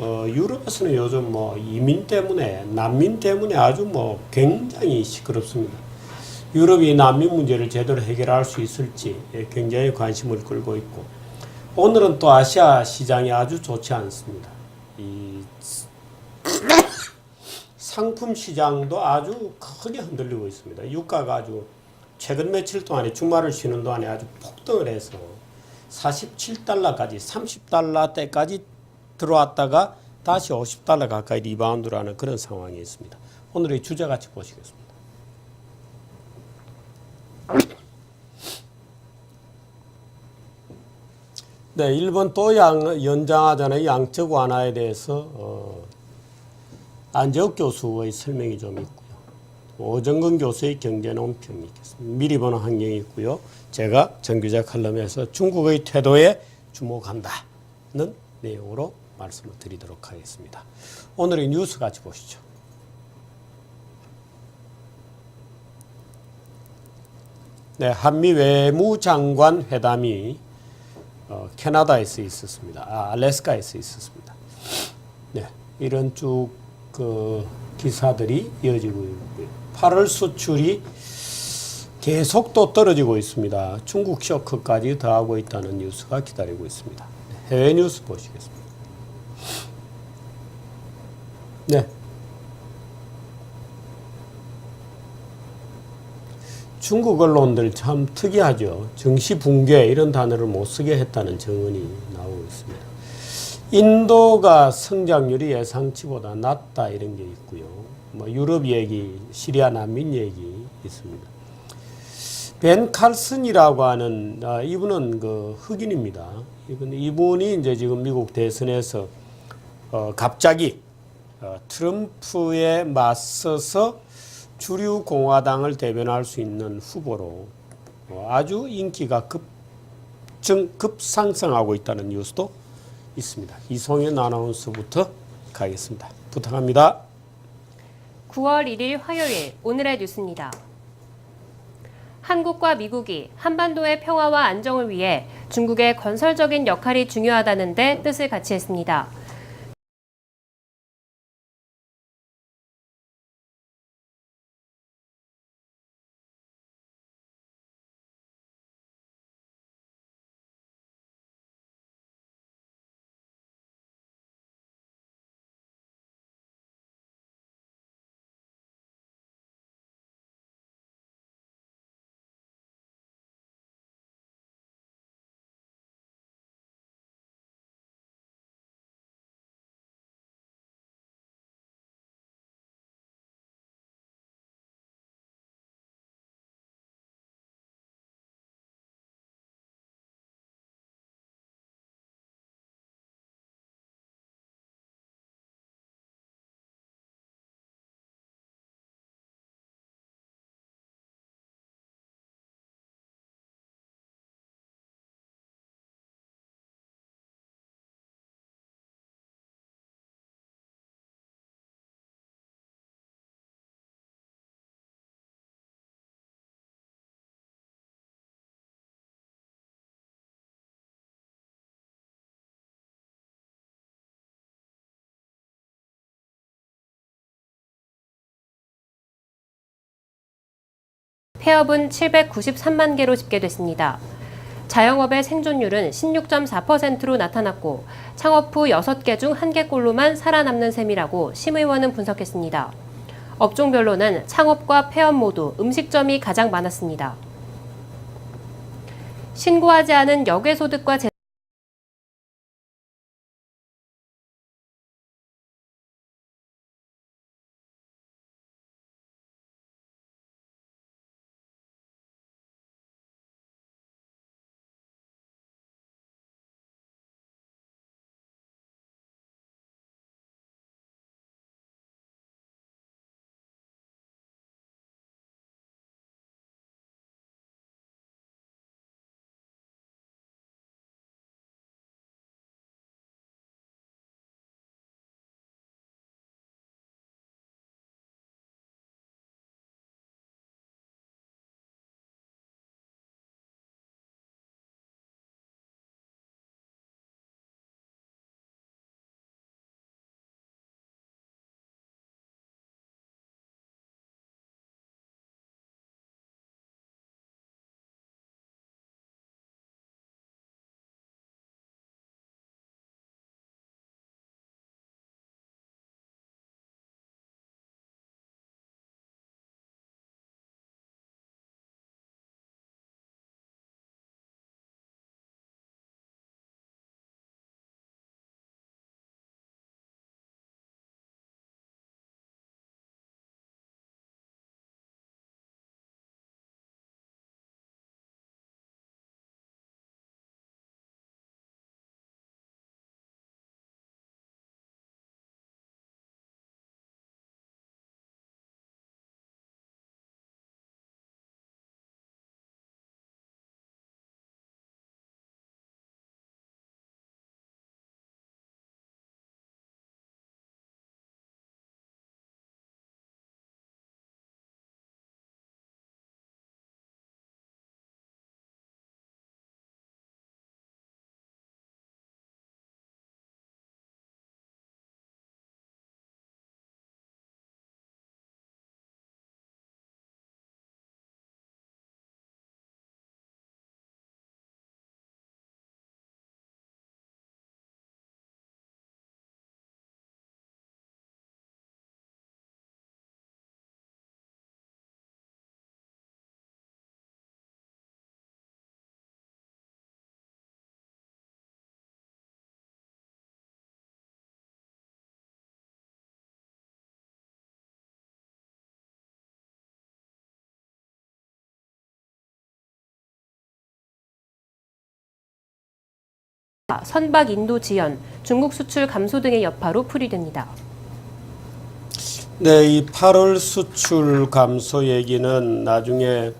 유럽에서는 요즘 뭐 이민 때문에, 난민 때문에 아주 뭐 굉장히 시끄럽습니다. 유럽이 난민 문제를 제대로 해결할 수 있을지 굉장히 관심을 끌고 있고, 오늘은 또 아시아 시장이 아주 좋지 않습니다. 이 상품 시장도 아주 크게 흔들리고 있습니다. 유가가 아주 최근 며칠 동안에 주말을 쉬는 동안에 아주 폭등을 해서 47달러까지 30달러대까지 들어왔다가 다시 50달러 가까이 리바운드를 하는 그런 상황이 있습니다. 오늘의 주제 같이 보시겠습니다. 네, 1번 또 연장하자는 양적 완화에 대해서 안재욱 교수의 설명이 좀 있고요. 오정근 교수의 경제논평이 있겠습니다. 미리 보는 환경이 있고요. 제가 정규제 칼럼에서 중국의 태도에 주목한다는 내용으로 말씀을 드리도록 하겠습니다. 오늘의 뉴스 같이 보시죠. 네, 한미 외무장관 회담이 캐나다에서 있었습니다. 알래스카에서 있었습니다. 네, 이런 쭉 기사들이 이어지고 있고요. 8월 수출이 계속 또 떨어지고 있습니다. 중국 쇼크까지 더하고 있다는 뉴스가 기다리고 있습니다. 해외 뉴스 보시겠습니다. 네. 중국 언론들 참 특이하죠. 증시 붕괴 이런 단어를 못 쓰게 했다는 증언이 나오고 있습니다. 인도가 성장률이 예상치보다 낮다 이런 게 있고요. 뭐 유럽 얘기, 시리아 난민 얘기 있습니다. 벤 칼슨이라고 하는 이분은 흑인입니다. 이분이 이제 지금 미국 대선에서 갑자기 트럼프에 맞서서 주류 공화당을 대변할 수 있는 후보로 아주 인기가 급상승하고 있다는 뉴스도 있습니다. 이송현 아나운서부터 가겠습니다. 부탁합니다. 9월 1일 화요일 오늘의 뉴스입니다. 한국과 미국이 한반도의 평화와 안정을 위해 중국의 건설적인 역할이 중요하다는 데 뜻을 같이 했습니다. 폐업은 793만 개로 집계됐습니다. 자영업의 생존율은 16.4%로 나타났고 창업 후 6개 중 1개꼴로만 살아남는 셈이라고 심의원은 분석했습니다. 업종별로는 창업과 폐업 모두 음식점이 가장 많았습니다. 신고하지 않은 역외소득과 선박 인도 지연, 중국 수출 감소 등의 여파로 풀이됩니다. 네, 이 8월 수출 감소 얘기는 나중에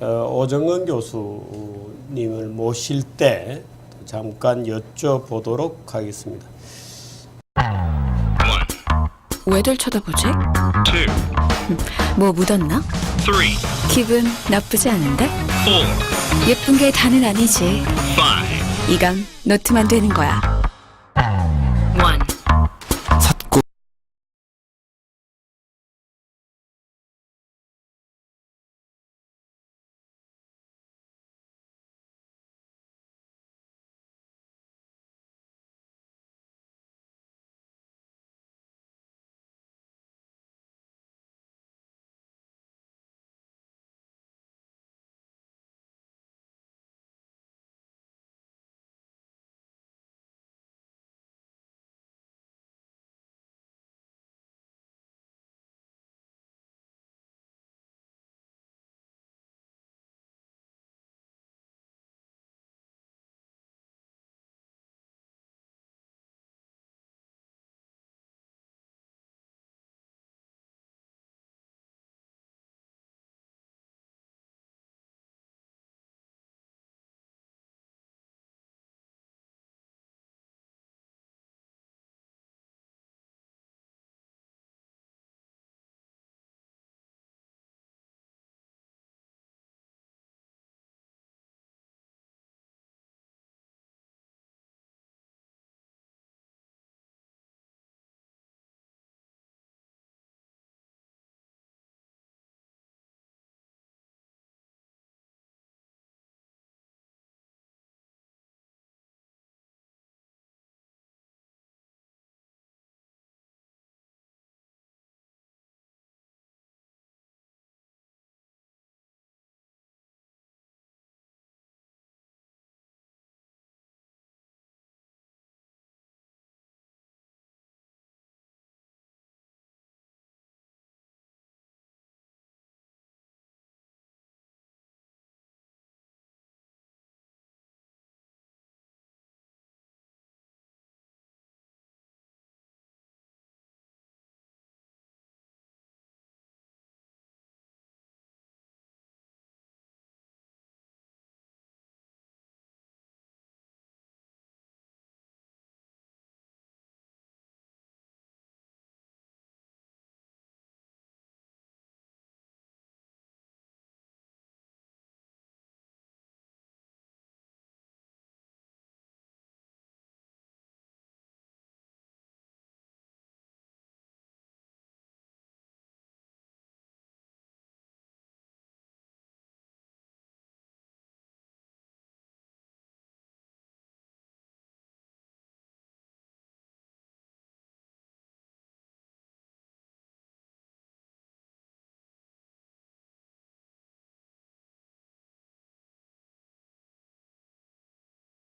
오정근 교수님을 모실 때 잠깐 여쭤보도록 하겠습니다. 왜들 쳐다보지? 2, 뭐 묻었나? 3, 기분 나쁘지 않은데? 4, 예쁜 게 다는 아니지. 5. 이건 노트만 되는 거야. 1.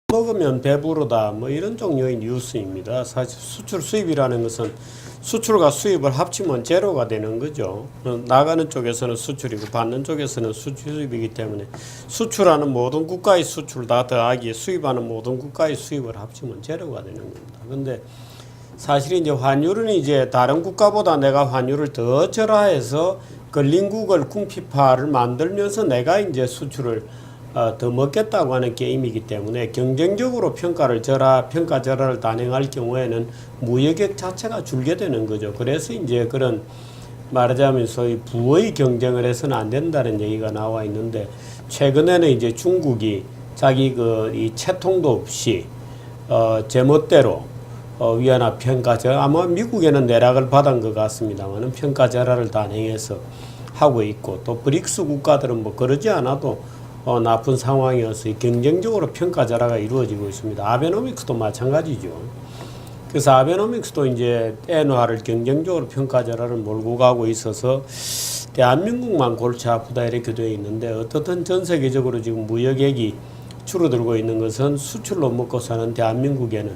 먹으면 배부르다 뭐 이런 종류의 뉴스입니다. 사실 수출 수입이라는 것은 수출과 수입을 합치면 제로가 되는 거죠. 나가는 쪽에서는 수출이고 받는 쪽에서는 수입이기 때문에 수출하는 모든 국가의 수출 다 더하기 수입하는 모든 국가의 수입을 합치면 제로가 되는 겁니다. 근데 사실 이제 환율은 이제 다른 국가보다 내가 환율을 더 절하해서 걸림국을 궁핍화를 만들면서 내가 이제 수출을 더 먹겠다고 하는 게임이기 때문에 경쟁적으로 평가 절하를 단행할 경우에는 무역액 자체가 줄게 되는 거죠. 그래서 이제 그런 말하자면 소위 부의 경쟁을 해서는 안 된다는 얘기가 나와 있는데 최근에는 이제 중국이 자기 이 채통도 없이 제멋대로 위안화 평가절 아마 미국에는 내락을 받은 것 같습니다만은 평가 절하를 단행해서 하고 있고 또 브릭스 국가들은 뭐 그러지 않아도 나쁜 상황이어서 경쟁적으로 평가 절하가 이루어지고 있습니다. 아베노믹스도 마찬가지죠. 그래서 아베노믹스도 이제 엔화를 경쟁적으로 평가 절하를 몰고 가고 있어서 대한민국만 골치 아프다 이렇게 되어 있는데 어떻든 전 세계적으로 지금 무역액이 줄어들고 있는 것은 수출로 먹고 사는 대한민국에는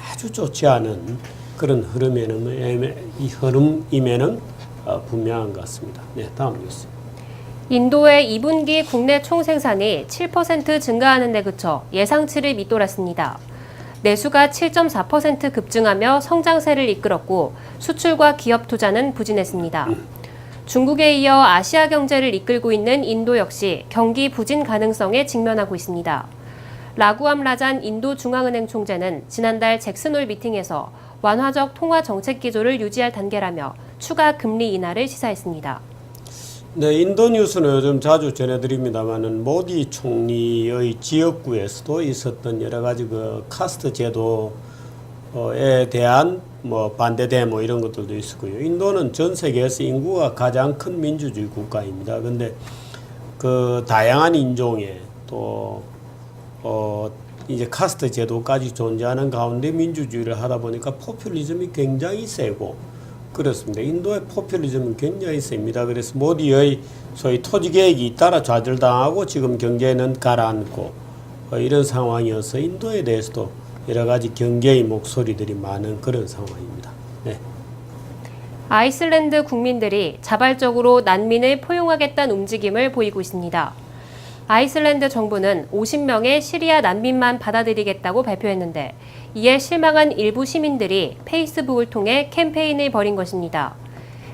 아주 좋지 않은 그런 흐름임에는 분명한 것 같습니다. 네, 다음 뉴스. 인도의 2분기 국내 총생산이 7% 증가하는 데 그쳐 예상치를 밑돌았습니다. 내수가 7.4% 급증하며 성장세를 이끌었고 수출과 기업 투자는 부진했습니다. 중국에 이어 아시아 경제를 이끌고 있는 인도 역시 경기 부진 가능성에 직면하고 있습니다. 라구암 라잔 인도 중앙은행 총재는 지난달 잭슨홀 미팅에서 완화적 통화 정책 기조를 유지할 단계라며 추가 금리 인하를 시사했습니다. 네, 인도 뉴스는 요즘 자주 전해드립니다만은 모디 총리의 지역구에서도 있었던 여러 가지 그 카스트 제도에 대한 뭐 반대 데모 이런 것들도 있었고요. 인도는 전 세계에서 인구가 가장 큰 민주주의 국가입니다. 근데 그 다양한 인종의 또 이제 카스트 제도까지 존재하는 가운데 민주주의를 하다 보니까 포퓰리즘이 굉장히 세고 그렇습니다. 인도의 포퓰리즘은 굉장히 셉니다. 그래서 모디의 소위 토지 계획이 잇따라 좌절당하고 지금 경제는 가라앉고 이런 상황이어서 인도에 대해서도 여러 가지 경계의 목소리들이 많은 그런 상황입니다. 네. 아이슬란드 국민들이 자발적으로 난민을 포용하겠다는 움직임을 보이고 있습니다. 아이슬란드 정부는 50명의 시리아 난민만 받아들이겠다고 발표했는데 이에 실망한 일부 시민들이 페이스북을 통해 캠페인을 벌인 것입니다.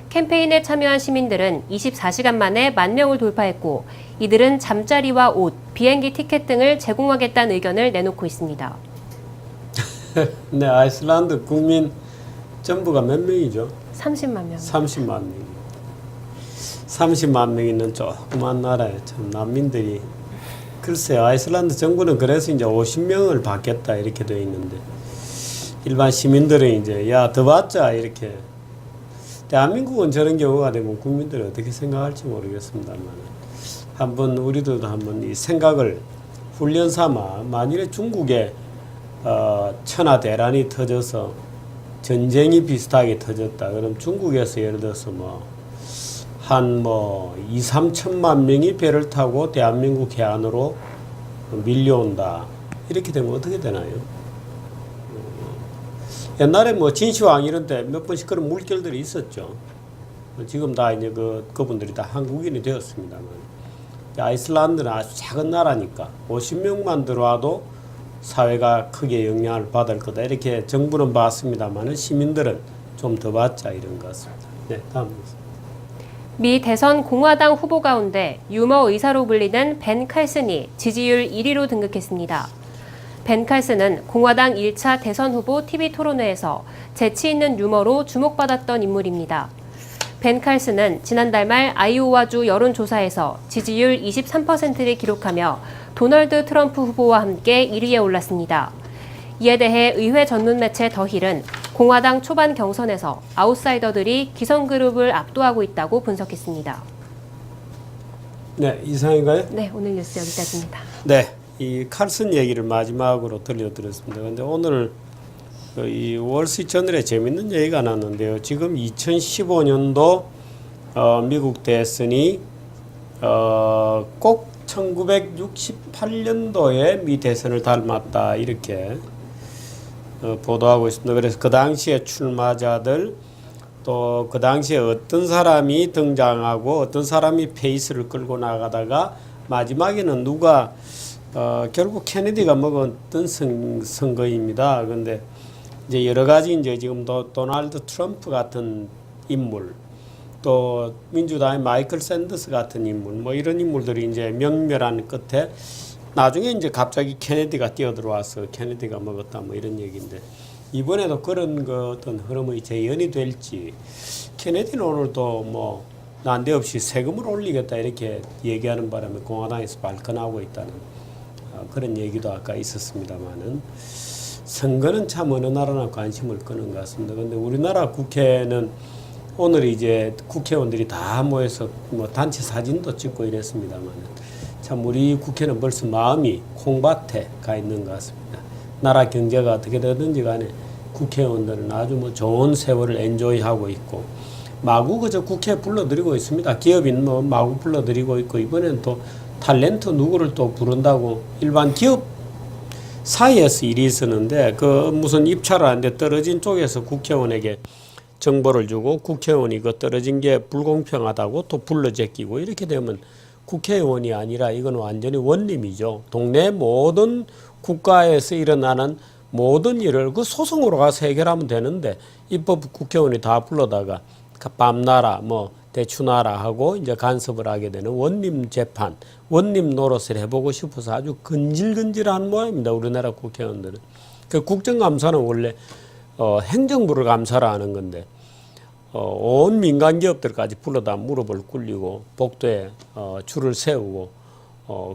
캠페인에 참여한 시민들은 24시간 만에 10,000명을 돌파했고 이들은 잠자리와 옷, 비행기 티켓 등을 제공하겠다는 의견을 내놓고 있습니다. 네, 아이슬란드 국민 전부가 몇 명이죠? 30만 명. 30만 명. 30만 명 있는 조그만 나라에 참 난민들이 글쎄요. 아이슬란드 정부는 그래서 이제 50명을 받겠다 이렇게 되어 있는데 일반 시민들은 이제 야 더 받자 이렇게 대한민국은 저런 경우가 되면 국민들이 어떻게 생각할지 모르겠습니다만 한번 우리들도 한번 이 생각을 훈련 삼아 만일에 중국에 천하대란이 터져서 전쟁이 비슷하게 터졌다. 그럼 중국에서 예를 들어서 한 2, 3천만 명이 배를 타고 대한민국 해안으로 밀려온다. 이렇게 되면 어떻게 되나요? 옛날에 진시황 이런 데 몇 번씩 그런 물결들이 있었죠. 지금 다 이제 그분들이 다 한국인이 되었습니다만. 아이슬란드는 아주 작은 나라니까 50명만 들어와도 사회가 크게 영향을 받을 거다. 이렇게 정부는 봤습니다만 시민들은 좀 더 받자 이런 것 같습니다. 네, 다음. 미 대선 공화당 후보 가운데 유머 의사로 불리는 벤 칼슨이 지지율 1위로 등극했습니다. 벤 칼슨은 공화당 1차 대선 후보 TV 토론회에서 재치 있는 유머로 주목받았던 인물입니다. 벤 칼슨은 지난달 말 아이오와주 여론조사에서 지지율 23%를 기록하며 도널드 트럼프 후보와 함께 1위에 올랐습니다. 이에 대해 의회 전문 매체 더힐은 공화당 초반 경선에서 아웃사이더들이 기성그룹을 압도하고 있다고 분석했습니다. 네, 이상인가요? 네, 오늘 뉴스 여기까지입니다. 네, 이 칼슨 얘기를 마지막으로 들려드렸습니다. 그런데 오늘 이 월스트리트저널에 재밌는 얘기가 나왔는데요. 지금 2015년도 미국 대선이 꼭 1968년도에 미 대선을 닮았다 이렇게 보도하고 있습니다. 그래서 그 당시에 출마자들 또 그 당시에 어떤 사람이 등장하고 어떤 사람이 페이스를 끌고 나가다가 마지막에는 누가 결국 케네디가 먹었던 선거입니다. 그런데 이제 여러 가지 이제 지금 도널드 트럼프 같은 인물 또 민주당의 마이클 샌더스 같은 인물 이런 인물들이 이제 명멸한 끝에 나중에 이제 갑자기 케네디가 뛰어들어와서 케네디가 먹었다 이런 얘기인데 이번에도 그런 어떤 흐름의 재현이 될지 케네디는 오늘도 난데없이 세금을 올리겠다 이렇게 얘기하는 바람에 공화당에서 발끈하고 있다는 그런 얘기도 아까 있었습니다만은 선거는 참 어느 나라나 관심을 끄는 것 같습니다. 그런데 우리나라 국회는 오늘 이제 국회의원들이 다 모여서 단체 사진도 찍고 이랬습니다만 참 우리 국회는 벌써 마음이 콩밭에 가 있는 것 같습니다. 나라 경제가 어떻게 되든지 간에 국회의원들은 아주 좋은 세월을 엔조이하고 있고 마구 그저 국회에 불러들이고 있습니다. 기업인 마구 불러들이고 있고 이번엔 또 탤런트 누구를 또 부른다고 일반 기업 사이에서 일이 있었는데 그 무슨 입찰을 하는데 떨어진 쪽에서 국회의원에게 정보를 주고 국회의원이 그 떨어진 게 불공평하다고 또 불러 제끼고 이렇게 되면 국회의원이 아니라 이건 완전히 원림이죠. 동네 모든 국가에서 일어나는 모든 일을 그 소송으로 가서 해결하면 되는데 입법 국회의원이 다 불러다가 밤나라 뭐 대추나라 하고 이제 간섭을 하게 되는 원님 재판, 원님 노릇을 해보고 싶어서 아주 근질근질한 모양입니다. 우리나라 국회의원들은. 그 국정감사는 원래 행정부를 감사를 하는 건데 온 민간 기업들까지 불러다 무릎을 꿇리고 복도에 줄을 세우고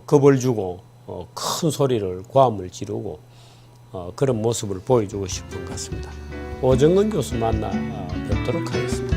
겁을 주고 큰 소리를 고함을 지르고 그런 모습을 보여주고 싶은 것 같습니다. 오정근 교수 만나 뵙도록 하겠습니다.